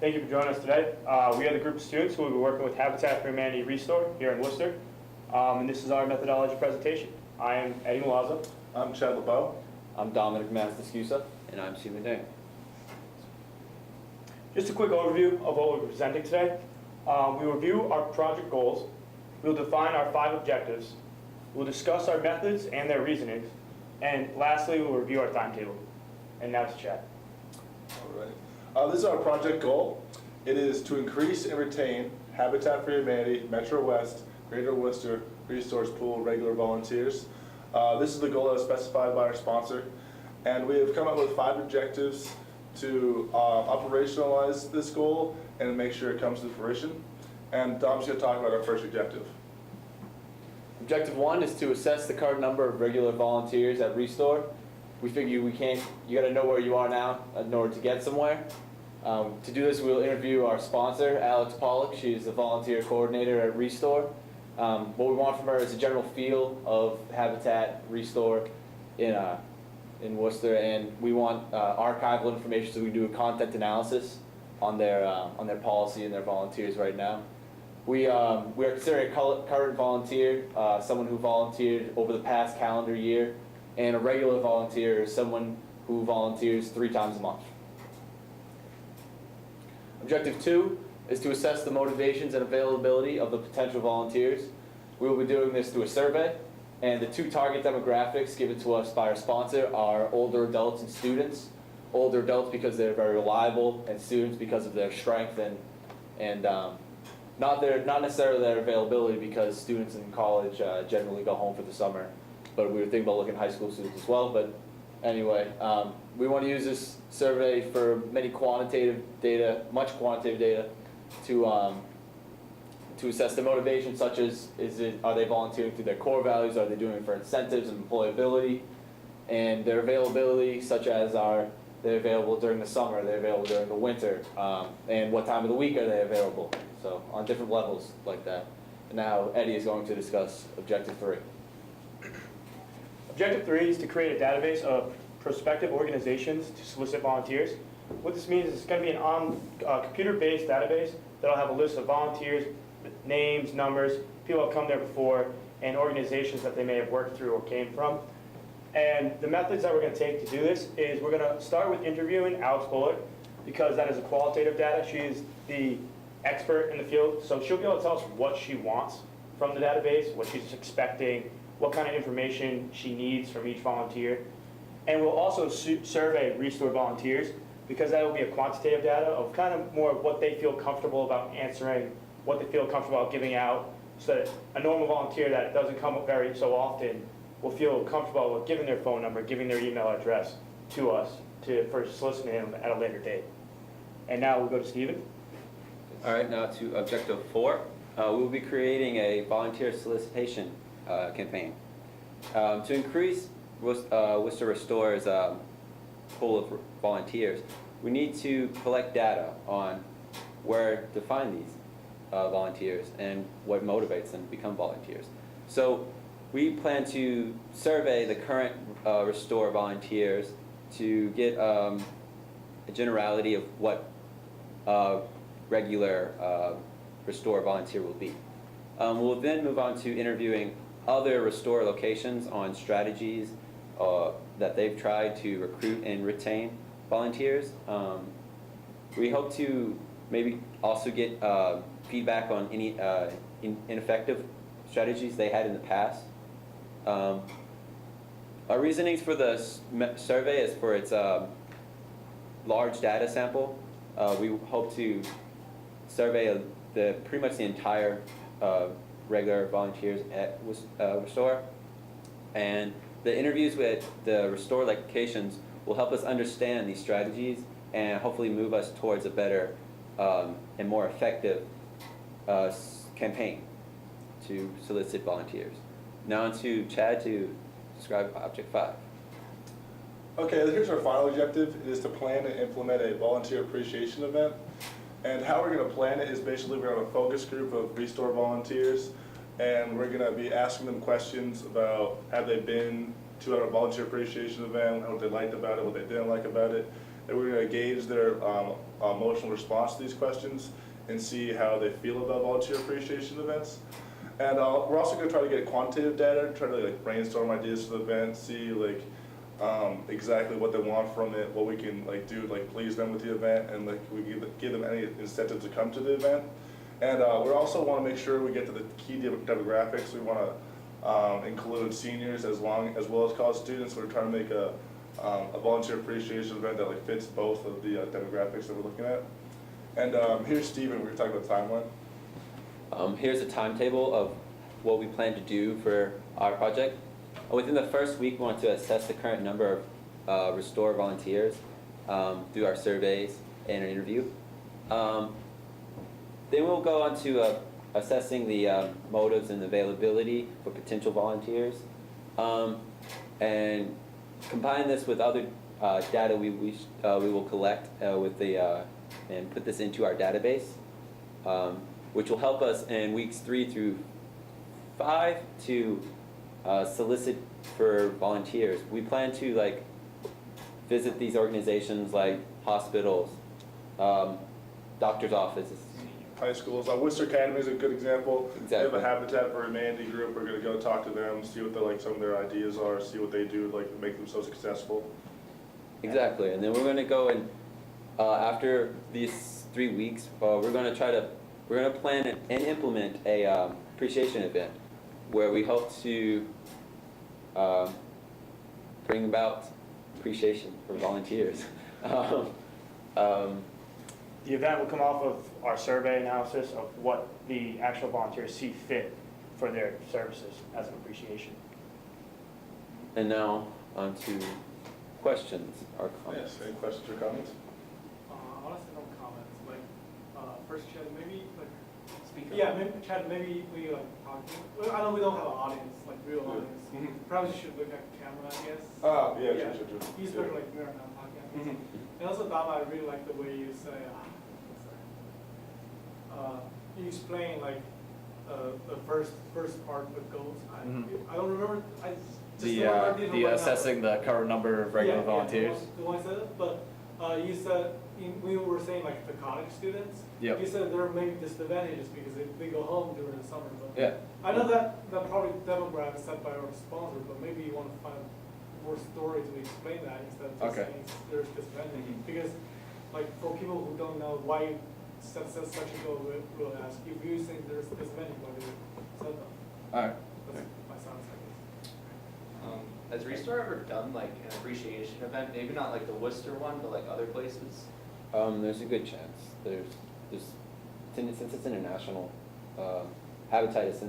Thank you for joining us today. We are the group of students who will be working with Habitat for Humanity ReStore here in Worcester. And this is our methodology presentation. I am Eddie Milazzo. I'm Chad LeBeau. I'm Dominic Mastascusa. And I'm Stephen Dang. Just a quick overview of what we're presenting today. We will review our project goals. We'll define our 5 objectives. We'll discuss our methods and their reasonings. And lastly, we'll review our timetable. And now it's Chad. All right. This is our project goal. It is to increase and retain Habitat for Humanity, Metro West, Greater Worcester Resource Pool regular volunteers. This is the goal that was specified by our sponsor. And we have come up with 5 objectives to operationalize this goal and make sure it comes to fruition. And Dom's going to talk about our first objective. Objective 1 is to assess the current number of regular volunteers at ReStore. We figure you got to know where you are now in order to get somewhere. To do this, we'll interview our sponsor, Alex Pollock. She's the volunteer coordinator at ReStore. What we want from her is a general feel of Habitat ReStore in Worcester, and we want archival information, so we do a content analysis on their policy and their volunteers right now. We are considering a current volunteer, someone who volunteered over the past calendar year, and a regular volunteer is someone who volunteers 3 times a month. Objective 2 is to assess the motivations and availability of the potential volunteers. We will be doing this through a survey, and the 2 target demographics given to us by our sponsor are older adults and students. Older adults because they're very reliable, and students because of their strength and not necessarily their availability, because students in college generally go home for the summer. But we were thinking about looking at high school students as well. But anyway, we want to use this survey for much quantitative data, to assess the motivation, such as are they volunteering through their core values, are they doing it for incentives and employability, and their availability, such as are they available during the summer, are they available during the winter, and what time of the week are they available. So on different levels like that. And now Eddie is going to discuss Objective 3. Objective 3 is to create a database of prospective organizations to solicit volunteers. What this means is it's going to be a computer-based database that will have a list of volunteers, names, numbers, people who have come there before, and organizations that they may have worked through or came from. And the methods that we're going to take to do this is we're going to start with interviewing Alex Pollock, because that is a qualitative data. She is the expert in the field, so she'll be able to tell us what she wants from the database, what she's expecting, what kind of information she needs from each volunteer. And we'll also survey ReStore volunteers, because that will be a quantitative data of kind of more of what they feel comfortable about answering, what they feel comfortable about giving out, so that a normal volunteer that doesn't come up very so often will feel comfortable with giving their phone number, giving their email address to us for soliciting them at a later date. And now we'll go to Stephen. All right, now to Objective 4. We will be creating a volunteer solicitation campaign. To increase Worcester ReStore's pool of volunteers, we need to collect data on where to find these volunteers and what motivates them to become volunteers. So we plan to survey the current ReStore volunteers to get a generality of what regular ReStore volunteer will be. We'll then move on to interviewing other ReStore locations on strategies that they've tried to recruit and retain volunteers. We hope to maybe also get feedback on any ineffective strategies they had in the past. Our reasonings for the survey is for its large data sample. We hope to survey pretty much the entire regular volunteers at ReStore, and the interviews with the ReStore locations will help us understand these strategies and hopefully move us towards a better and more effective campaign to solicit volunteers. Now on to Chad to describe Object 5. Okay, here's our final objective. It is to plan and implement a volunteer appreciation event. And how we're going to plan it is basically we're going to have a focus group of ReStore volunteers, and we're going to be asking them questions about have they been to our volunteer appreciation event, what they liked about it, what they didn't like about it. and we're gonna gauge their emotional response to these questions and see how they feel about volunteer appreciation events. And we're also gonna try to get quantitative data, try to like brainstorm ideas for the event, see like exactly what they want from it, what we can like do to like please them with the event, and like we give them any incentive to come to the event. And we also want to make sure we get to the key demographics. We want to include seniors as well as college students. We're trying to make a volunteer appreciation event that like fits both of the demographics that we're looking at. And here's Steven. We're talking about timeline. Here's a timetable of what we plan to do for our project. Within the first week, we want to assess the current number of ReStore volunteers through our surveys and an interview. Then we'll go on to assessing the motives and availability for potential volunteers, and combine this with other data we will collect and put this into our database, which will help us in weeks 3 through 5 to solicit for volunteers. We plan to like visit these organizations like hospitals, doctor's offices. High schools. Worcester Academy is a good example. Exactly. They have a Habitat for Humanity group. We're going to go talk to them, see what some of their ideas are, see what they do to like make them so successful. Exactly, and then we're going to go and after these 3 weeks, we're going to plan and implement a appreciation event where we hope to bring about appreciation for volunteers. The event will come off of our survey analysis of what the actual volunteers see fit for their services as an appreciation. And now on to questions or comments. Yes. Any questions or comments? Honestly, no comments. Like, first, Chad, maybe like Speak up. yeah, maybe Chad, maybe we like talk. Well, I know we don't have an audience, like real Yeah. audience. Mhm. Probably should look at the camera, I guess. Yeah, sure. He's better like we're not talking. Mhm. And also, Dama, I really like the way you say. You explain like the first part with goals. I don't remember. I just don't remember The right now. assessing the current number of regular volunteers. The one I said, but you said we were saying like the college students. Yep. You said there may be disadvantages because they go home during the summer. But Yeah. I know that probably demographic is set by our sponsor, but maybe you want to find more story to explain that instead of just Okay. saying there's disadvantages. Because like for people who don't know why set such a goal, we'll ask if you think there's disadvantage, why do you set them? All right. That's my sounds like this. Has ReStore ever done like an appreciation event? Maybe not like the Worcester one, but like other places? There's a good chance. Since it's international, Habitat is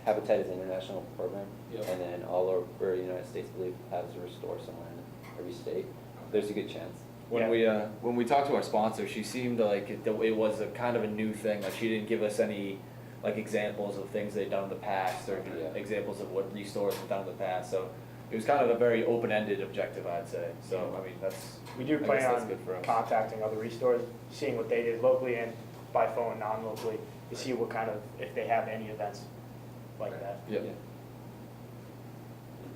Habitat is an international program, Yep. and then all over the United States, I believe, has a ReStore somewhere in every state. There's a good chance. When we talked to our sponsor, she seemed like it was a kind of a new thing. Like she didn't give us any like examples of things they'd done in the past or Yeah. examples of what ReStores have done in the past. So it was kind of a very open-ended objective, I'd say. So I mean, We do I plan guess that's on good for us. contacting other restores, seeing what they did locally and by phone, non-locally, to see what kind of, if they have any events like that. Yeah.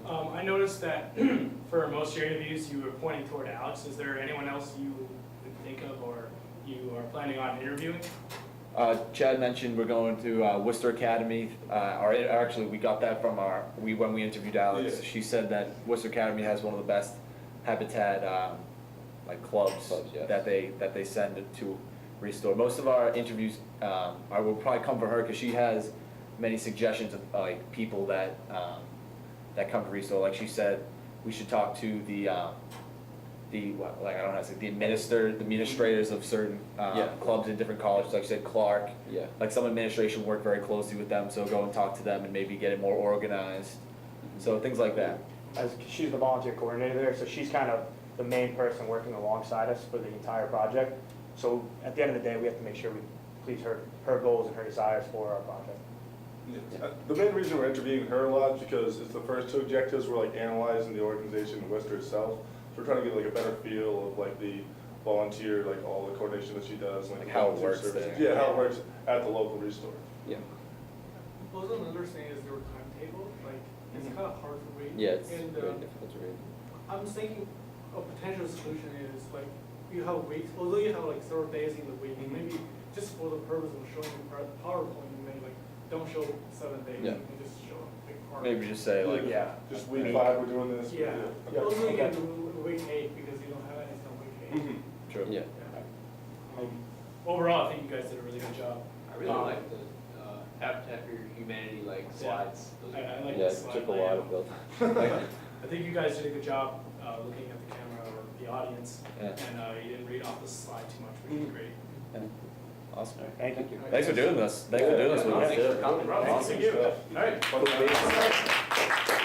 I noticed that for most of your interviews, you were pointing toward Alex. Is there anyone else you would think of or you are planning on interviewing? Chad mentioned we're going to Worcester Academy. Actually, we got that from when we interviewed Alex. Yeah. She said that Worcester Academy has one of the best habitat like clubs Yes. that they send to ReStore. Most of our interviews will probably come from her because she has many suggestions of like people that come to ReStore. Like she said, we should talk to the administrators of certain Yeah. clubs in different colleges. Like you said, Clark. Yeah. Like some administration work very closely with them, so go and talk to them and maybe get it more organized. So things like that. She's the volunteer coordinator there, so she's kind of the main person working alongside us for the entire project. So at the end of the day, we have to make sure we please her goals and her desires for our project. The main reason we're interviewing her a lot is because it's the first two objectives. We're like analyzing the organization in Worcester itself. So we're trying to get like a better feel of like the volunteer, like all the coordination that she does, Like how it volunteer works services. there. Yeah, how it works at the local ReStore. Yeah. Also, another thing is their timetable. Like it's kind of hard to read. Yeah, it's And very difficult to read. I'm thinking, a potential solution is like, you have weeks, although you have like several days in the week, Mhm. maybe just for the purpose of showing the PowerPoint, you may like, don't show 7 days, Yeah. you can just show a big part. Maybe just say like, yeah. Just week 5, we're doing this. Yeah, Okay. also you Okay. can do week 8 because you don't have anything on week 8. Mhm. True. Yeah. Overall, I think you guys did a really good job. I really like the Habitat for Humanity like slides. Those I are- like Yeah, this it slide took a while to layout. build. I think you guys did a good job looking at the camera or the audience, Yeah. and you didn't read off the slide too much, which is great. Awesome. Thank you. Thanks for doing this. Thanks for doing this with us. Thanks for coming. Awesome. Awesome Thank you. stuff. All right. Cool beans.